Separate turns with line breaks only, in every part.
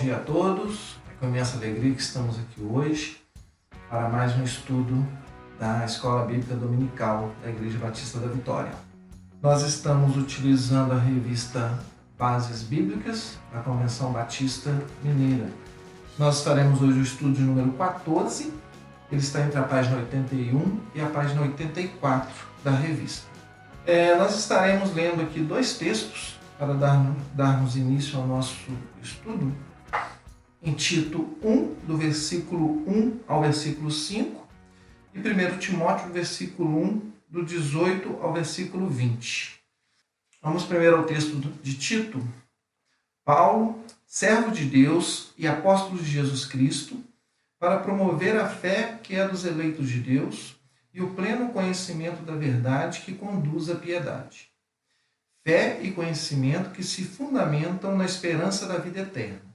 dia a todos. É com imensa alegria que estamos aqui hoje para mais um estudo da Escola Bíblica Dominical da Igreja Batista da Vitória. Nós estamos utilizando a revista Bases Bíblicas da Convenção Batista Mineira. Nós faremos hoje o estudo de número 14, ele está entre a página 81 e a página 84 da revista. Nós estaremos lendo aqui dois textos para darmos início ao nosso estudo, em Tito 1, do versículo 1 ao versículo 5, e 1 Timóteo, do versículo 1, do 18 ao versículo 20. Vamos primeiro ao texto de Tito. Paulo, servo de Deus e apóstolo de Jesus Cristo, para promover a fé que é dos eleitos de Deus e o pleno conhecimento da verdade que conduz à piedade. Fé e conhecimento que se fundamentam na esperança da vida eterna,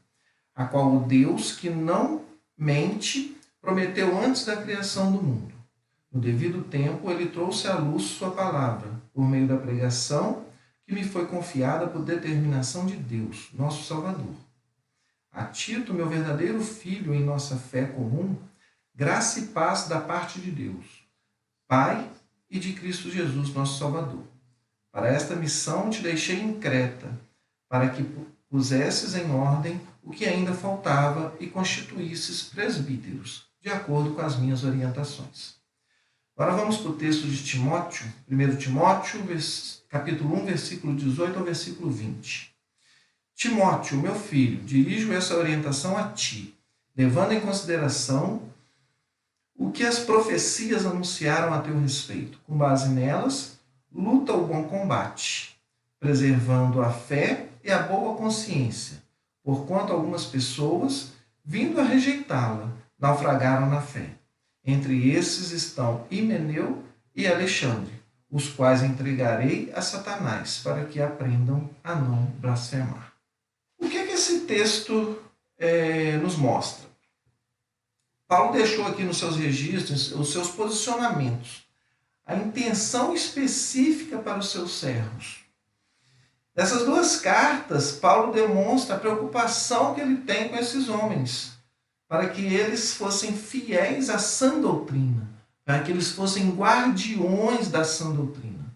a qual o Deus que não mente prometeu antes da criação do mundo. No devido tempo, ele trouxe à luz sua palavra, por meio da pregação que me foi confiada por determinação de Deus, nosso Salvador. A Tito, meu verdadeiro filho em nossa fé comum, graça e paz da parte de Deus, Pai, e de Cristo Jesus, nosso Salvador. Para esta missão te deixei em Creta, para que pusesses em ordem o que ainda faltava e constituísses presbíteros, de acordo com as minhas orientações. Agora vamos para o texto de Timóteo, 1 Timóteo, capítulo 1, versículo 18 ao versículo 20. Timóteo, meu filho, dirijo essa orientação a ti, levando em consideração o que as profecias anunciaram a teu respeito. Com base nelas, luta o bom combate, preservando a fé e a boa consciência, porquanto algumas pessoas, vindo a rejeitá-la, naufragaram na fé. Entre esses estão Himeneu e Alexandre, os quais entregarei a Satanás, para que aprendam a não blasfemar. O que esse texto nos mostra? Paulo deixou aqui nos seus registros os seus posicionamentos, a intenção específica para os seus servos. Nessas duas cartas, Paulo demonstra a preocupação que ele tem com esses homens, para que eles fossem fiéis à sã doutrina, para que eles fossem guardiões da sã doutrina.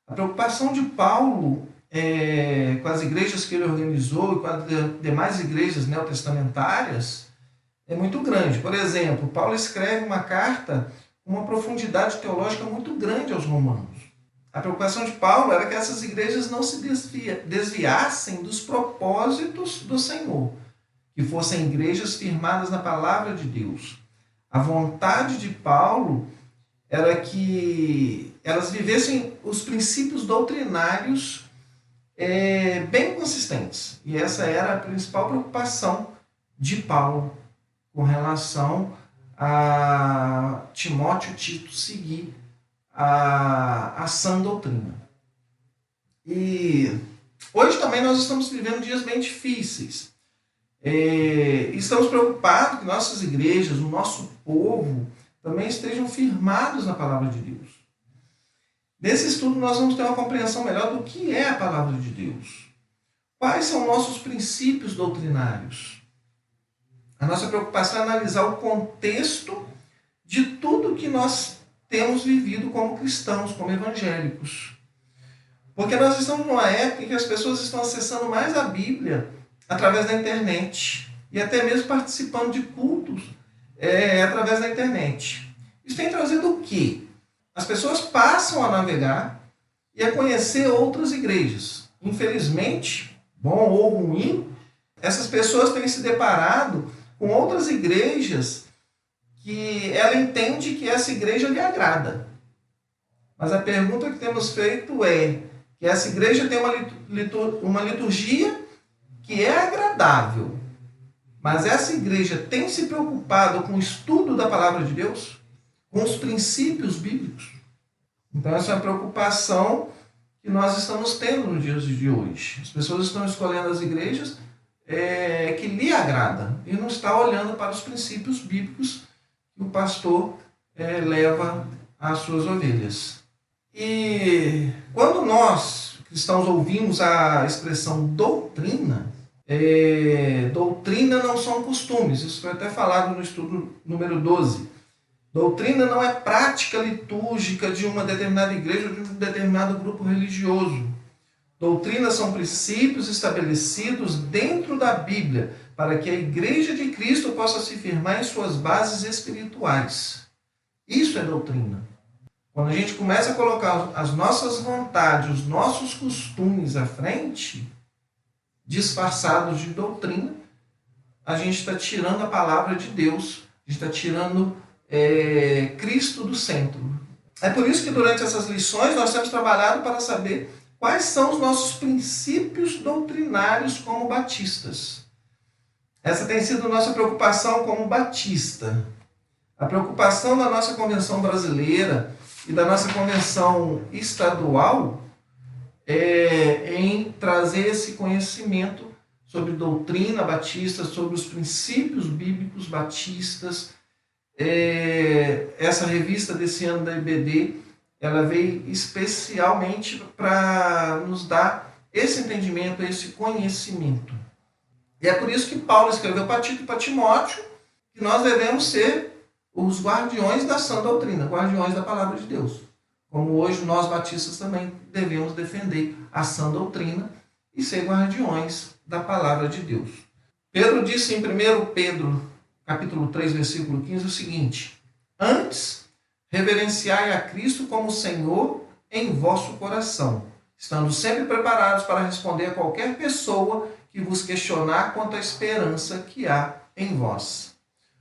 A preocupação de Paulo com as igrejas que ele organizou e com as demais igrejas neotestamentárias é muito grande. Por exemplo, Paulo escreve uma carta com uma profundidade teológica muito grande aos romanos. A preocupação de Paulo era que essas igrejas não se desviassem dos propósitos do Senhor, que fossem igrejas firmadas na palavra de Deus. A vontade de Paulo era que elas vivessem os princípios doutrinários bem consistentes. E essa era a principal preocupação de Paulo com relação a Timóteo e Tito seguir a sã doutrina. E hoje também nós estamos vivendo dias bem difíceis. Estamos preocupados que nossas igrejas, o nosso povo, também estejam firmados na palavra de Deus. Nesse estudo nós vamos ter uma compreensão melhor do que é a palavra de Deus. Quais são nossos princípios doutrinários? A nossa preocupação é analisar o contexto de tudo que nós temos vivido como cristãos, como evangélicos. Porque nós estamos numa época em que as pessoas estão acessando mais a Bíblia através da internet e até mesmo participando de cultos através da internet. Isso tem trazido o quê? As pessoas passam a navegar e a conhecer outras igrejas. Infelizmente, bom ou ruim, essas pessoas têm se deparado com outras igrejas que ela entende que essa igreja lhe agrada. Mas a pergunta que temos feito é que essa igreja tem uma liturgia que é agradável, mas essa igreja tem se preocupado com o estudo da palavra de Deus, com os princípios bíblicos? Então essa é uma preocupação que nós estamos tendo nos dias de hoje. As pessoas estão escolhendo as igrejas que lhe agrada e não está olhando para os princípios bíblicos que o pastor leva às suas ovelhas. E quando nós, cristãos, ouvimos a expressão doutrina, doutrina não são costumes. Isso foi até falado no estudo número 12. Doutrina não é prática litúrgica de uma determinada igreja ou de um determinado grupo religioso. Doutrina são princípios estabelecidos dentro da Bíblia para que a Igreja de Cristo possa se firmar em suas bases espirituais. Isso é doutrina. Quando a gente começa a colocar as nossas vontades, os nossos costumes à frente, disfarçados de doutrina, a gente está tirando a palavra de Deus, a gente está tirando Cristo do centro. É por isso que durante essas lições nós temos trabalhado para saber quais são os nossos princípios doutrinários como batistas. Essa tem sido a nossa preocupação como batista. A preocupação da nossa convenção brasileira e da nossa convenção estadual é em trazer esse conhecimento sobre doutrina batista, sobre os princípios bíblicos batistas. Essa revista desse ano da IBD, ela veio especialmente para nos dar esse entendimento, esse conhecimento. E é por isso que Paulo escreveu para Tito e para Timóteo que nós devemos ser os guardiões da sã doutrina, guardiões da palavra de Deus. Como hoje nós batistas também devemos defender a sã doutrina e ser guardiões da palavra de Deus. Pedro disse em 1 Pedro, capítulo 3, versículo 15, o seguinte: antes, reverenciai a Cristo como Senhor em vosso coração, estando sempre preparados para responder a qualquer pessoa que vos questionar quanto à esperança que há em vós.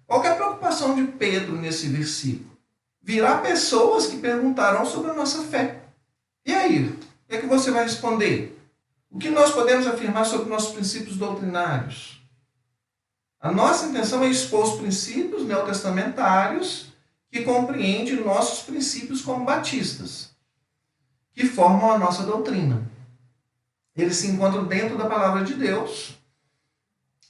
Qual que é a preocupação de Pedro nesse versículo? Virá pessoas que perguntarão sobre a nossa fé. E aí, o que é que você vai responder? O que nós podemos afirmar sobre nossos princípios doutrinários? A nossa intenção é expor os princípios neotestamentários que compreendem nossos princípios como batistas, que formam a nossa doutrina. Eles se encontram dentro da palavra de Deus,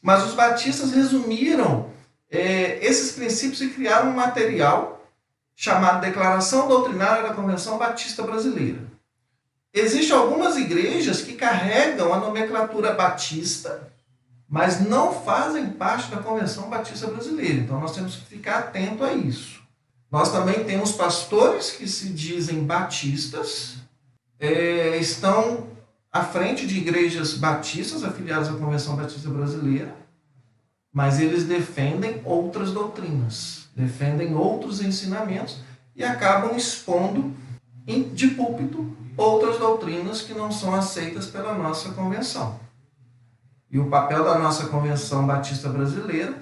mas os batistas resumiram esses princípios e criaram um material chamado Declaração Doutrinária da Convenção Batista Brasileira. Existem algumas igrejas que carregam a nomenclatura batista, mas não fazem parte da Convenção Batista Brasileira. Então nós temos que ficar atento a isso. Nós também temos pastores que se dizem batistas, estão à frente de igrejas batistas afiliadas à Convenção Batista Brasileira, mas eles defendem outras doutrinas, defendem outros ensinamentos e acabam expondo de púlpito outras doutrinas que não são aceitas pela nossa convenção. E o papel da nossa Convenção Batista Brasileira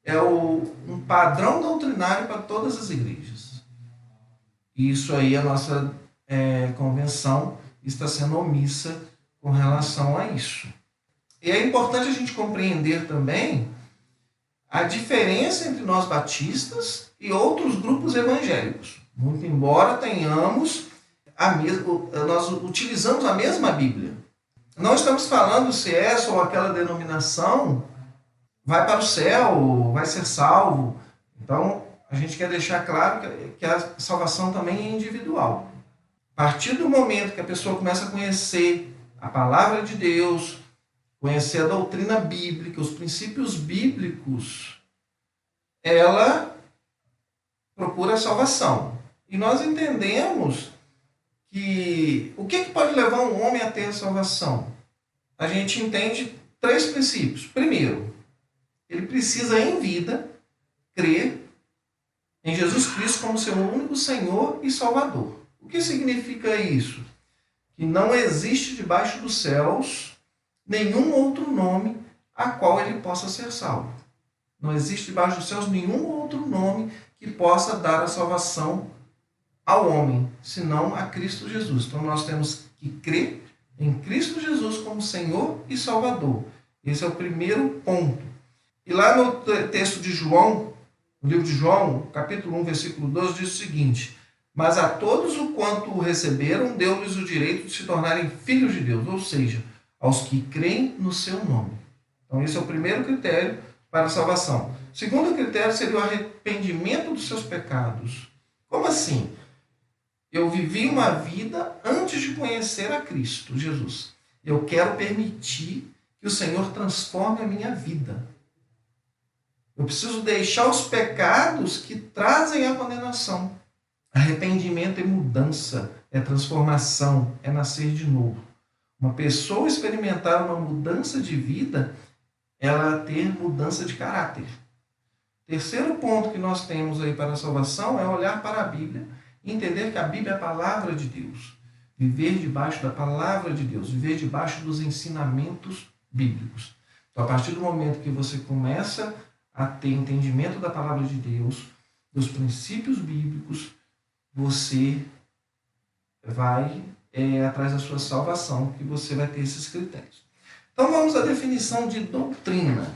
é um padrão doutrinário para todas as igrejas. E isso aí, a nossa convenção está sendo omissa com relação a isso. E é importante a gente compreender também a diferença entre nós batistas e outros grupos evangélicos. Muito embora tenhamos nós utilizamos a mesma Bíblia. Não estamos falando se essa ou aquela denominação vai para o céu, vai ser salvo. Então, a gente quer deixar claro que a salvação também é individual. A partir do momento que a pessoa começa a conhecer a palavra de Deus, conhecer a doutrina bíblica, os princípios bíblicos, ela procura a salvação. E nós entendemos que o que pode levar um homem a ter a salvação? A gente entende 3 princípios. Primeiro, ele precisa em vida crer em Jesus Cristo como seu único Senhor e Salvador. O que significa isso? Que não existe debaixo dos céus nenhum outro nome a qual ele possa ser salvo. Não existe debaixo dos céus nenhum outro nome que possa dar a salvação ao homem, senão a Cristo Jesus. Então nós temos que crer em Cristo Jesus como Senhor e Salvador. Esse é o primeiro ponto. E lá no texto de João, no livro de João, capítulo 1, versículo 12, diz o seguinte: mas a todos o quanto o receberam, deu-lhes o direito de se tornarem filhos de Deus, ou seja, aos que creem no seu nome. Então esse é o primeiro critério para a salvação. O segundo critério seria o arrependimento dos seus pecados. Como assim? Eu vivi uma vida antes de conhecer a Cristo Jesus. Eu quero permitir que o Senhor transforme a minha vida. Eu preciso deixar os pecados que trazem a condenação. Arrependimento é mudança, é transformação, é nascer de novo. Uma pessoa experimentar uma mudança de vida, ela ter mudança de caráter. Terceiro ponto que nós temos aí para a salvação é olhar para a Bíblia e entender que a Bíblia é a palavra de Deus. Viver debaixo da palavra de Deus, viver debaixo dos ensinamentos bíblicos. Então, a partir do momento que você começa a ter entendimento da palavra de Deus, dos princípios bíblicos, você vai atrás da sua salvação, que você vai ter esses critérios. Então, vamos à definição de doutrina.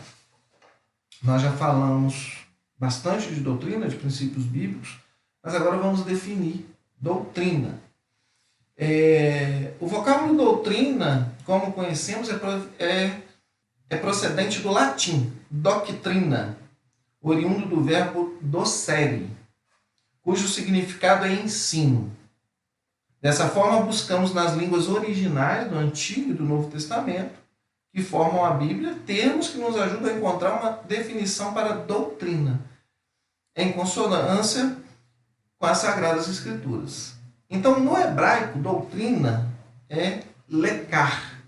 Nós já falamos bastante de doutrina, de princípios bíblicos, mas agora vamos definir doutrina. O vocábulo doutrina, como conhecemos, é procedente do latim, doctrina, oriundo do verbo docere, cujo significado é ensino. Dessa forma, buscamos nas línguas originais do Antigo e do Novo Testamento, que formam a Bíblia, termos que nos ajudam a encontrar uma definição para doutrina, em consonância com as Sagradas Escrituras. Então, no hebraico, doutrina é lekar,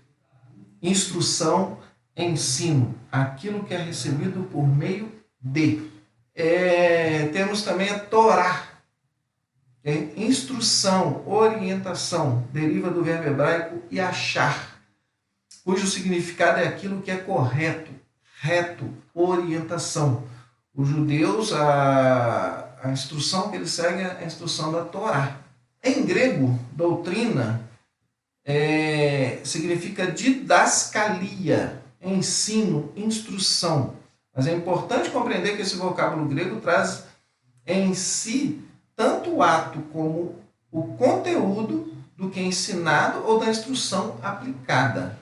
instrução, ensino, aquilo que é recebido por meio de. Temos também a Torá, instrução, orientação, deriva do verbo hebraico yashar, cujo significado é aquilo que é correto, reto, orientação. Os judeus, a instrução que eles seguem é a instrução da Torá. Em grego, doutrina significa didascalia, ensino, instrução. Mas é importante compreender que esse vocábulo grego traz em si tanto o ato como o conteúdo do que é ensinado ou da instrução aplicada.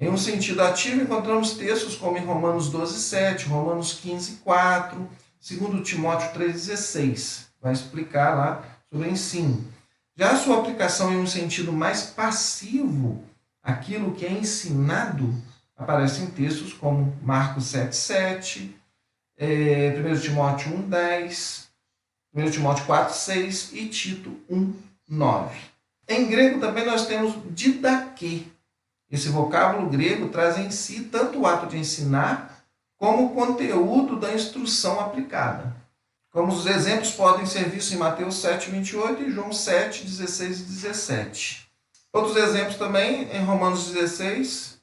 Em um sentido ativo, encontramos textos como em Romanos 12:7, Romanos 15:4, 2 Timóteo 3:16. Vai explicar lá sobre o ensino. Já a sua aplicação em um sentido mais passivo, aquilo que é ensinado, aparece em textos como Marcos 7:7, 1 Timóteo 1:10, 1 Timóteo 4:6 e Tito 1:9. Em grego também nós temos didaquê. Esse vocábulo grego traz em si tanto o ato de ensinar como o conteúdo da instrução aplicada. Como os exemplos podem ser vistos em Mateus 7:28 e João 7:16 e 17. Outros exemplos também em Romanos 16,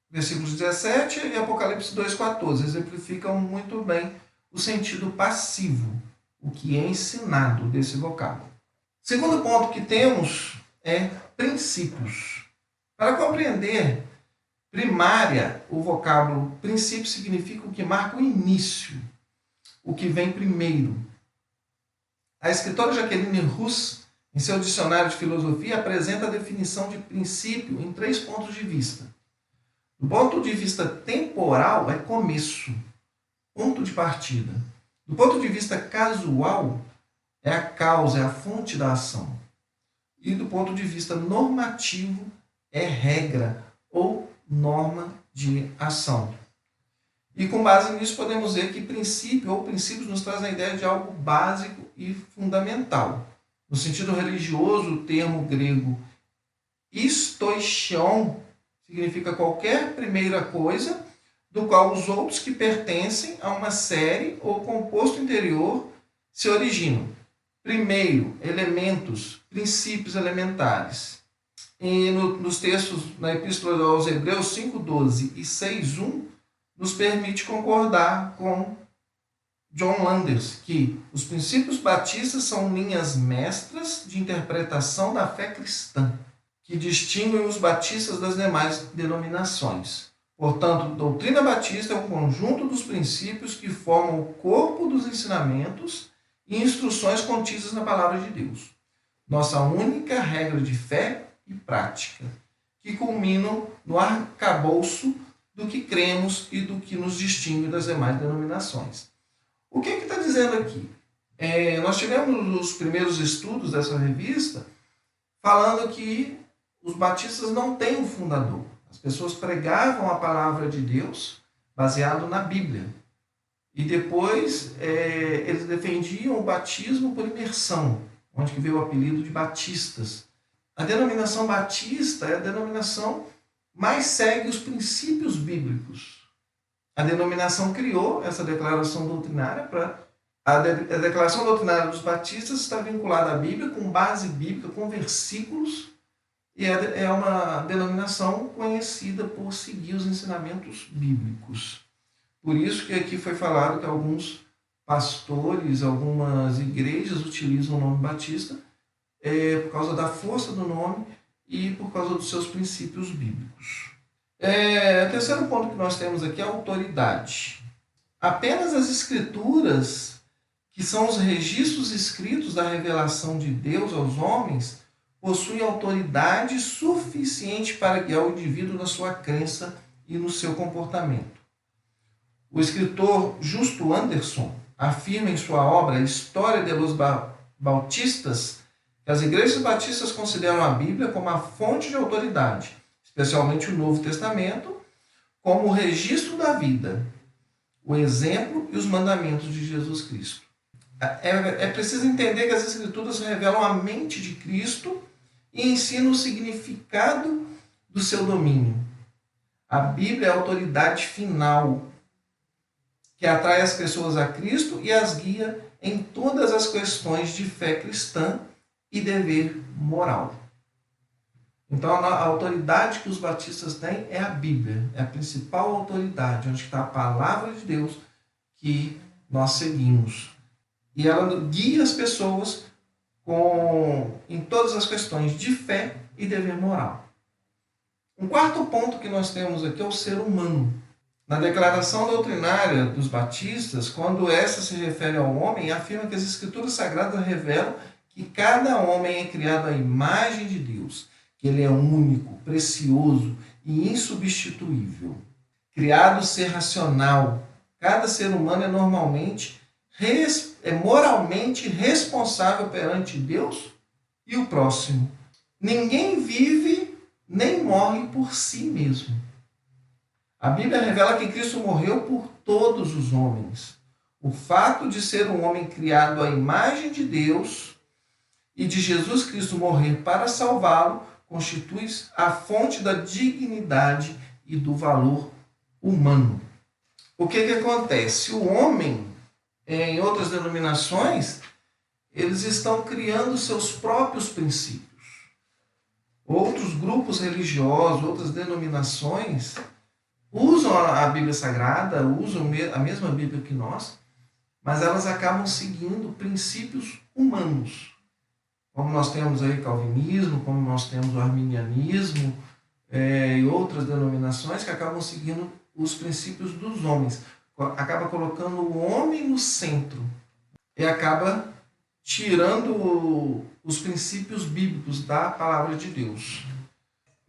versículos 17 e Apocalipse 2:14. Exemplificam muito bem o sentido passivo, o que é ensinado desse vocábulo. Segundo ponto que temos é princípios. Para compreender primária, o vocábulo princípio significa o que marca o início, o que vem primeiro. A escritora Jacqueline Russ, em seu dicionário de filosofia, apresenta a definição de princípio em 3 pontos de vista. Do ponto de vista temporal, é começo, ponto de partida. Do ponto de vista casual, é a causa, é a fonte da ação. E do ponto de vista normativo, é regra ou norma de ação. E com base nisso podemos dizer que princípio ou princípios nos traz a ideia de algo básico e fundamental. No sentido religioso, o termo grego istoichon significa qualquer primeira coisa do qual os outros que pertencem a uma série ou composto interior se originam. Primeiro, elementos, princípios elementares. E nos textos na Epístola aos Hebreus 5:12 e 6:1 nos permite concordar com John Landers que os princípios batistas são linhas mestras de interpretação da fé cristã, que distinguem os batistas das demais denominações. Portanto, doutrina batista é um conjunto dos princípios que formam o corpo dos ensinamentos e instruções contidas na palavra de Deus. Nossa única regra de fé e prática, que culminam no arcabouço do que cremos e do que nos distingue das demais denominações. O que está dizendo aqui? Nós tivemos os primeiros estudos dessa revista falando que os batistas não têm um fundador. As pessoas pregavam a palavra de Deus baseado na Bíblia. E depois eles defendiam o batismo por imersão, onde que veio o apelido de batistas. A denominação batista é a denominação mais segue os princípios bíblicos. A denominação criou essa declaração doutrinária para... A declaração doutrinária dos batistas está vinculada à Bíblia, com base bíblica, com versículos, e é uma denominação conhecida por seguir os ensinamentos bíblicos. Por isso que aqui foi falado que alguns pastores, algumas igrejas utilizam o nome batista por causa da força do nome e por causa dos seus princípios bíblicos. O terceiro ponto que nós temos aqui é a autoridade. Apenas as escrituras, que são os registros escritos da revelação de Deus aos homens, possuem autoridade suficiente para guiar o indivíduo na sua crença e no seu comportamento. O escritor Justo Anderson afirma em sua obra História de los Bautistas que as igrejas batistas consideram a Bíblia como a fonte de autoridade, especialmente o Novo Testamento, como o registro da vida, o exemplo e os mandamentos de Jesus Cristo. É preciso entender que as Escrituras revelam a mente de Cristo e ensinam o significado do seu domínio. A Bíblia é a autoridade final que atrai as pessoas a Cristo e as guia em todas as questões de fé cristã e dever moral. Então, a autoridade que os batistas têm é a Bíblia, é a principal autoridade, onde está a palavra de Deus que nós seguimos. E ela guia as pessoas em todas as questões de fé e dever moral. Um quarto ponto que nós temos aqui é o ser humano. Na declaração doutrinária dos batistas, quando essa se refere ao homem, afirma que as Escrituras Sagradas revelam que cada homem é criado à imagem de Deus, que ele é único, precioso e insubstituível. Criado ser racional, cada ser humano é moralmente responsável perante Deus e o próximo. Ninguém vive nem morre por si mesmo. A Bíblia revela que Cristo morreu por todos os homens. O fato de ser um homem criado à imagem de Deus e de Jesus Cristo morrer para salvá-lo constitui a fonte da dignidade e do valor humano. O que acontece? O homem, em outras denominações, eles estão criando seus próprios princípios. Outros grupos religiosos, outras denominações, usam a Bíblia Sagrada, usam a mesma Bíblia que nós, mas elas acabam seguindo princípios humanos. Como nós temos aí calvinismo, como nós temos o arminianismo e outras denominações que acabam seguindo os princípios dos homens. Acaba colocando o homem no centro e acaba tirando os princípios bíblicos da palavra de Deus.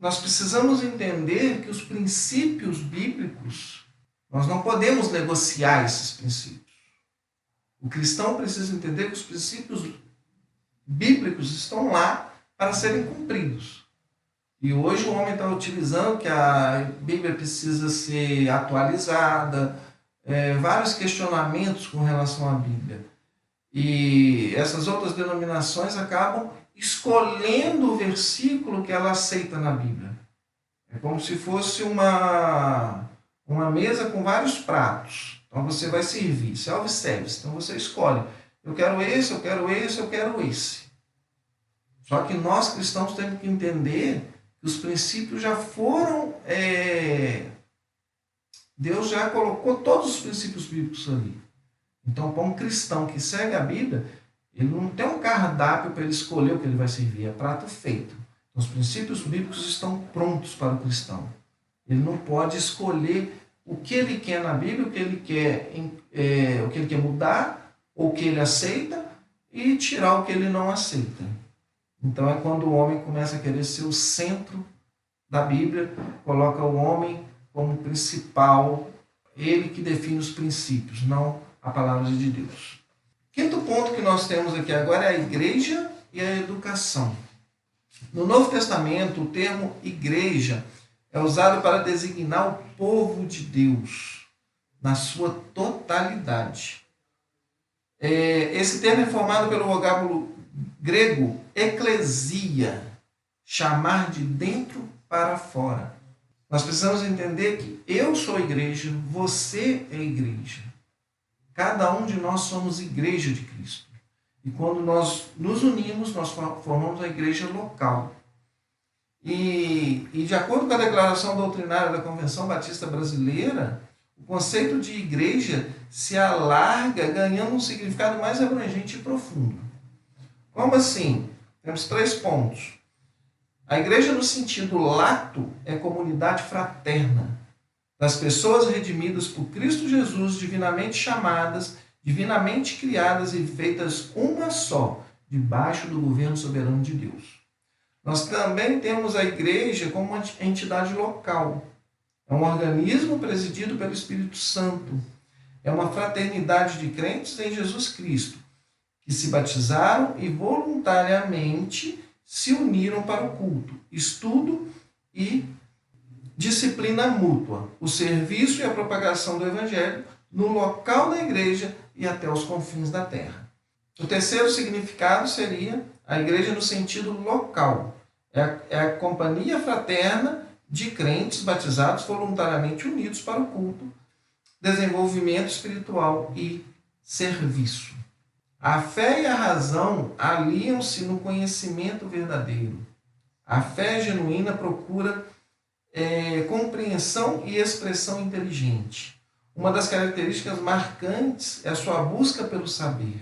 Nós precisamos entender que os princípios bíblicos, nós não podemos negociar esses princípios. O cristão precisa entender que os princípios bíblicos estão lá para serem cumpridos. E hoje o homem está utilizando que a Bíblia precisa ser atualizada, vários questionamentos com relação à Bíblia. E essas outras denominações acabam escolhendo o versículo que ela aceita na Bíblia. É como se fosse uma mesa com vários pratos. Então você vai servir, self-service. Então você escolhe. Eu quero esse, eu quero esse, eu quero esse. Só que nós cristãos temos que entender que os princípios já foram... Deus já colocou todos os princípios bíblicos ali. Então, para um cristão que segue a Bíblia, ele não tem um cardápio para ele escolher o que ele vai servir, é prato feito. Então, os princípios bíblicos estão prontos para o cristão. Ele não pode escolher o que ele quer na Bíblia, o que ele quer mudar, ou o que ele aceita, e tirar o que ele não aceita. Então, é quando o homem começa a querer ser o centro da Bíblia, coloca o homem como principal, ele que define os princípios, não a palavra de Deus. Quinto ponto que nós temos aqui agora é a igreja e a educação. No Novo Testamento, o termo igreja é usado para designar o povo de Deus na sua totalidade. Esse termo é formado pelo vocábulo grego eclesia, chamar de dentro para fora. Nós precisamos entender que eu sou igreja, você é igreja. Cada um de nós somos igreja de Cristo. E quando nós nos unimos, nós formamos a igreja local. E de acordo com a declaração doutrinária da Convenção Batista Brasileira, o conceito de igreja se alarga, ganhando um significado mais abrangente e profundo. Como assim? Temos 3 pontos. A igreja, no sentido lato, é comunidade fraterna das pessoas redimidas por Cristo Jesus, divinamente chamadas, divinamente criadas e feitas uma só, debaixo do governo soberano de Deus. Nós também temos a igreja como uma entidade local. É um organismo presidido pelo Espírito Santo. É uma fraternidade de crentes em Jesus Cristo, que se batizaram e voluntariamente se uniram para o culto, estudo e disciplina mútua, o serviço e a propagação do Evangelho no local da igreja e até os confins da terra. O terceiro significado seria a igreja no sentido local. É a companhia fraterna de crentes batizados voluntariamente unidos para o culto, desenvolvimento espiritual e serviço. A fé e a razão aliam-se no conhecimento verdadeiro. A fé genuína procura compreensão e expressão inteligente. Uma das características marcantes é a sua busca pelo saber,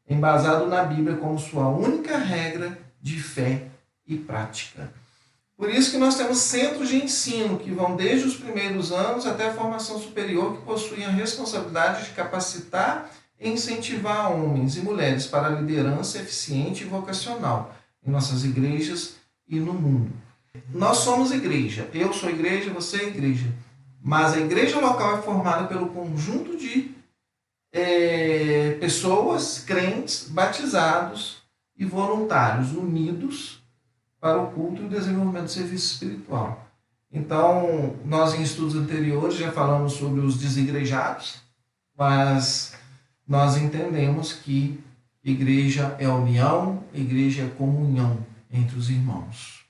embasado na Bíblia como sua única regra de fé e prática. Por isso que nós temos centros de ensino que vão desde os primeiros anos até a formação superior, que possuem a responsabilidade de capacitar e incentivar homens e mulheres para a liderança eficiente e vocacional em nossas igrejas e no mundo. Nós somos igreja, eu sou igreja, você é igreja, mas a igreja local é formada pelo conjunto de pessoas, crentes, batizados e voluntários, unidos para o culto e o desenvolvimento do serviço espiritual. Então, nós em estudos anteriores já falamos sobre os desigrejados, mas nós entendemos que igreja é união, igreja é comunhão entre os irmãos.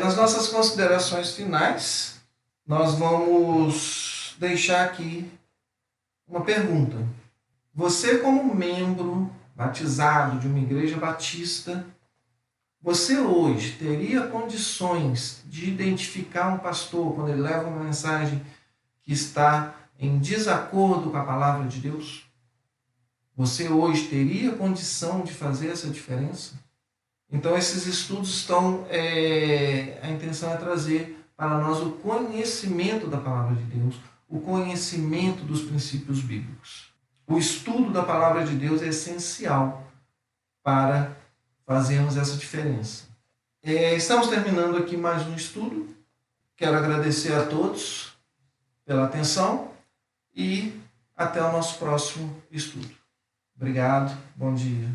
Nas nossas considerações finais, nós vamos deixar aqui uma pergunta. Você, como membro batizado de uma igreja batista, você hoje teria condições de identificar um pastor quando ele leva uma mensagem que está em desacordo com a palavra de Deus? Você hoje teria condição de fazer essa diferença? Então, esses estudos estão, a intenção é trazer para nós o conhecimento da palavra de Deus, o conhecimento dos princípios bíblicos. O estudo da palavra de Deus é essencial para fazermos essa diferença. Estamos terminando aqui mais um estudo. Quero agradecer a todos pela atenção e até o nosso próximo estudo. Obrigado, bom dia.